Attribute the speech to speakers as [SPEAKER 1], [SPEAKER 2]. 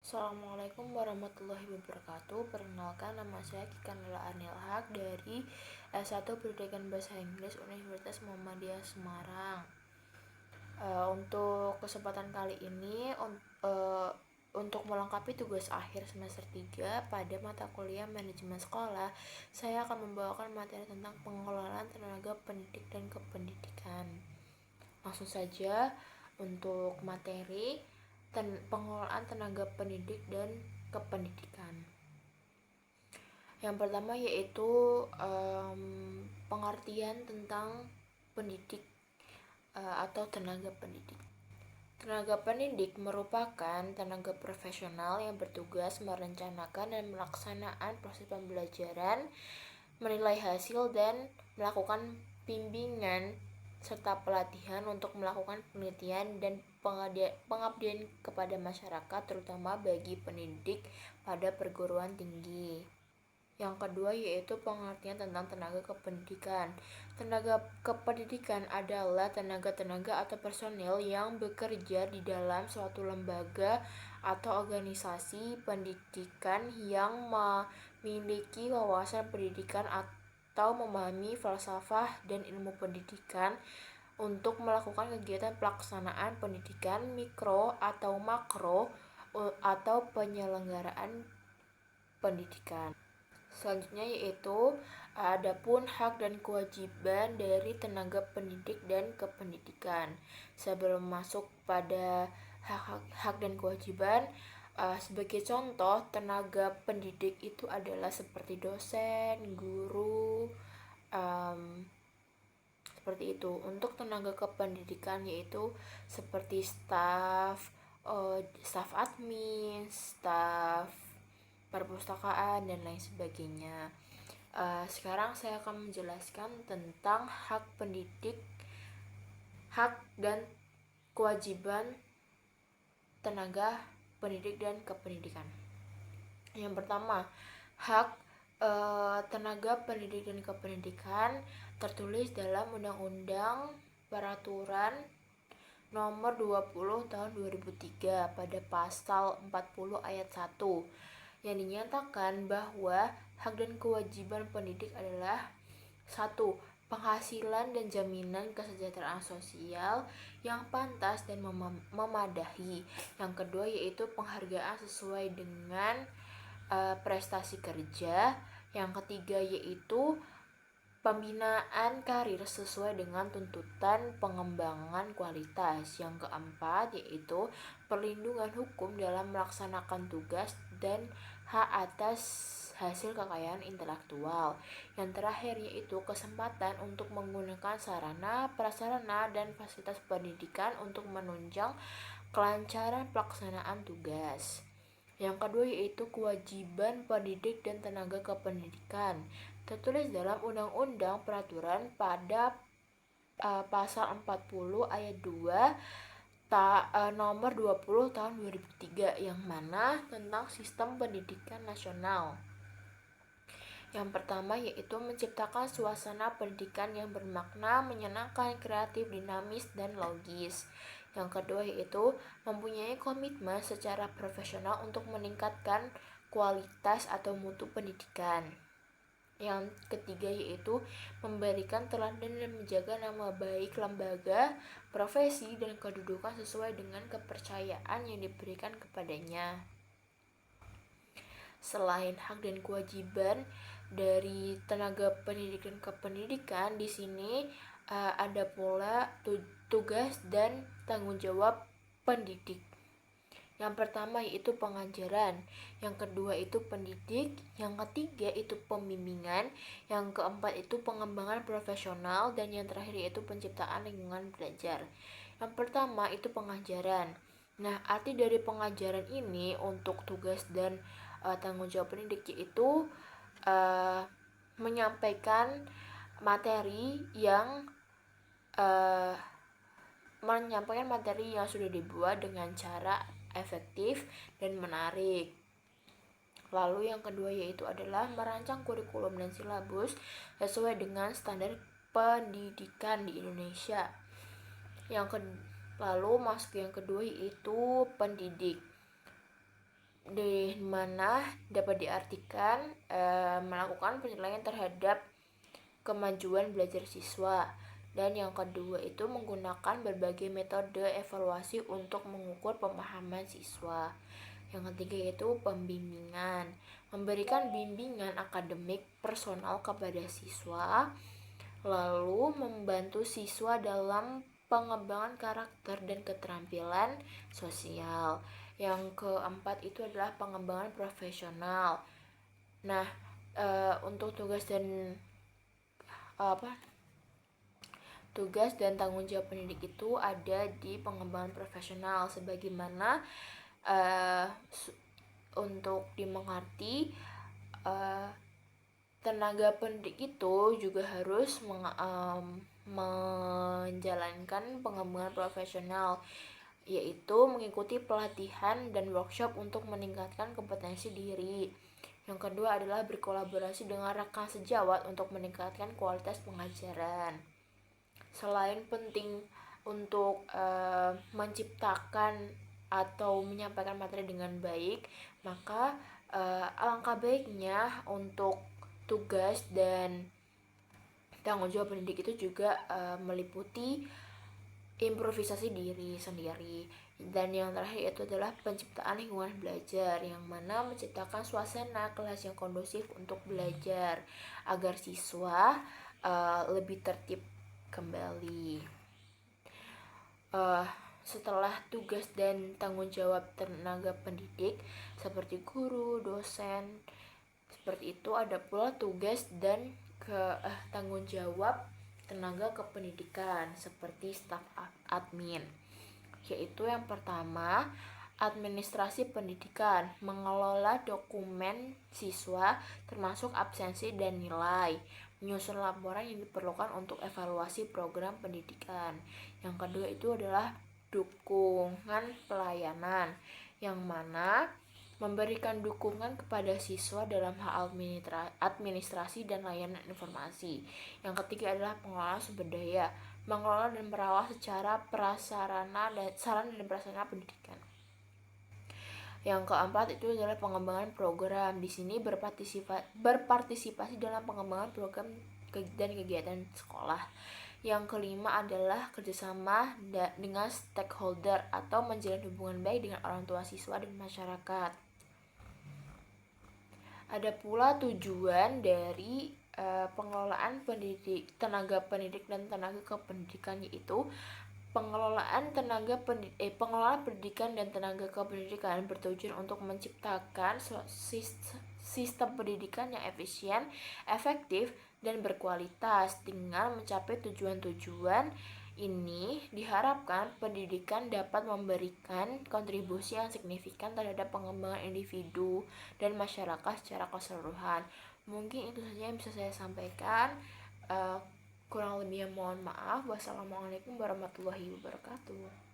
[SPEAKER 1] Assalamualaikum warahmatullahi wabarakatuh. Perkenalkan, nama saya Kikanela Anil Haq dari S1 Pendidikan Bahasa Inggris Universitas Muhammadiyah Semarang. Untuk kesempatan kali ini untuk melengkapi tugas akhir semester 3 pada mata kuliah manajemen sekolah, saya akan membawakan materi tentang pengelolaan tenaga pendidik dan kependidikan. Langsung saja untuk materi pengelolaan tenaga pendidik dan kependidikan. Yang pertama yaitu pengertian tentang pendidik atau tenaga pendidik. Tenaga pendidik merupakan tenaga profesional yang bertugas merencanakan dan melaksanakan proses pembelajaran, menilai hasil, dan melakukan bimbingan serta pelatihan untuk melakukan penelitian dan pengabdian kepada masyarakat, terutama bagi pendidik pada perguruan tinggi. Yang kedua yaitu pengertian tentang tenaga kependidikan. Tenaga kependidikan adalah tenaga-tenaga atau personil yang bekerja di dalam suatu lembaga atau organisasi pendidikan yang memiliki wawasan pendidikan atau memahami falsafah dan ilmu pendidikan untuk melakukan kegiatan pelaksanaan pendidikan mikro atau makro atau penyelenggaraan pendidikan. Selanjutnya yaitu adapun hak dan kewajiban dari tenaga pendidik dan kependidikan. Sebelum masuk pada hak dan kewajiban, sebagai contoh, tenaga pendidik itu adalah seperti dosen, guru, seperti itu. Untuk tenaga kependidikan yaitu seperti staf admin, staf perpustakaan, dan lain sebagainya. Sekarang saya akan menjelaskan tentang hak pendidik, hak dan kewajiban tenaga pendidik dan kependidikan. Yang pertama, hak tenaga pendidik dan kependidikan tertulis dalam Undang-Undang Peraturan Nomor 20 Tahun 2003 pada pasal 40 ayat 1 yang dinyatakan bahwa hak dan kewajiban pendidik adalah 1. Penghasilan dan jaminan kesejahteraan sosial yang pantas dan memadahi. Yang kedua yaitu penghargaan sesuai dengan prestasi kerja. Yang ketiga yaitu pembinaan karir sesuai dengan tuntutan pengembangan kualitas. Yang keempat yaitu perlindungan hukum dalam melaksanakan tugas dan hak atas hasil kekayaan intelektual. Yang terakhir yaitu kesempatan untuk menggunakan sarana, prasarana, dan fasilitas pendidikan untuk menunjang kelancaran pelaksanaan tugas. Yang kedua yaitu kewajiban pendidik dan tenaga kependidikan tertulis dalam Undang-Undang Peraturan pada pasal 40 ayat 2 nomor 20 tahun 2003 yang mana tentang sistem pendidikan nasional. Yang pertama yaitu menciptakan suasana pendidikan yang bermakna, menyenangkan, kreatif, dinamis, dan logis. Yang kedua yaitu mempunyai komitmen secara profesional untuk meningkatkan kualitas atau mutu pendidikan. Yang ketiga yaitu memberikan teladan dan menjaga nama baik lembaga, profesi, dan kedudukan sesuai dengan kepercayaan yang diberikan kepadanya. Selain hak dan kewajiban dari tenaga pendidik dan kependidikan, di sini ada pula tugas dan tanggung jawab pendidik. Yang pertama yaitu pengajaran, yang kedua itu pendidik, yang ketiga itu pembimbingan, yang keempat itu pengembangan profesional, dan yang terakhir yaitu penciptaan lingkungan belajar. Yang pertama itu pengajaran. Nah, arti dari pengajaran ini untuk tugas dan tanggung jawab pendidik yaitu menyampaikan materi yang sudah dibuat dengan cara efektif dan menarik. Lalu yang kedua yaitu adalah merancang kurikulum dan silabus sesuai dengan standar pendidikan di Indonesia. Lalu masuk yang kedua yaitu pendidik. di mana dapat diartikan melakukan penilaian terhadap kemajuan belajar siswa. Dan yang kedua itu menggunakan berbagai metode evaluasi untuk mengukur pemahaman siswa. Yang ketiga yaitu pembimbingan, memberikan bimbingan akademik personal kepada siswa, lalu membantu siswa dalam pengembangan karakter dan keterampilan sosial. Yang keempat itu adalah pengembangan profesional. Nah, untuk tugas dan tanggung jawab pendidik itu ada di pengembangan profesional, sebagaimana untuk dimengerti tenaga pendidik itu juga harus menjalankan pengembangan profesional, yaitu mengikuti pelatihan dan workshop untuk meningkatkan kompetensi diri. Yang kedua adalah berkolaborasi dengan rekan sejawat untuk meningkatkan kualitas pengajaran. Selain penting untuk menciptakan atau menyampaikan materi dengan baik, maka alangkah baiknya untuk tugas dan tanggung jawab pendidik itu juga meliputi improvisasi diri sendiri. Dan yang terakhir itu adalah penciptaan lingkungan belajar, yang mana menciptakan suasana kelas yang kondusif untuk belajar agar siswa lebih tertib kembali. Setelah tugas dan tanggung jawab tenaga pendidik seperti guru, dosen, seperti itu ada pula tugas dan tanggung jawab tenaga kependidikan seperti staf admin, yaitu yang pertama administrasi pendidikan, mengelola dokumen siswa termasuk absensi dan nilai, menyusun laporan yang diperlukan untuk evaluasi program pendidikan. Yang kedua itu adalah dukungan pelayanan, yang mana memberikan dukungan kepada siswa dalam hal administrasi dan layanan informasi. Yang ketiga adalah pengelolaan sumber daya, mengelola dan merawat secara sarana dan prasarana pendidikan. Yang keempat itu adalah pengembangan program. Di sini berpartisipasi dalam pengembangan program dan kegiatan sekolah. Yang kelima adalah kerjasama dengan stakeholder atau menjalin hubungan baik dengan orang tua siswa dan masyarakat. Ada pula tujuan dari pengelolaan tenaga pendidik dan tenaga kependidikan, yaitu pengelolaan pendidikan dan tenaga kependidikan bertujuan untuk menciptakan sistem pendidikan yang efisien, efektif, dan berkualitas. Dengan mencapai tujuan-tujuan ini, diharapkan pendidikan dapat memberikan kontribusi yang signifikan terhadap pengembangan individu dan masyarakat secara keseluruhan. Mungkin itu saja yang bisa saya sampaikan. Kurang lebihnya mohon maaf. Wassalamualaikum warahmatullahi wabarakatuh.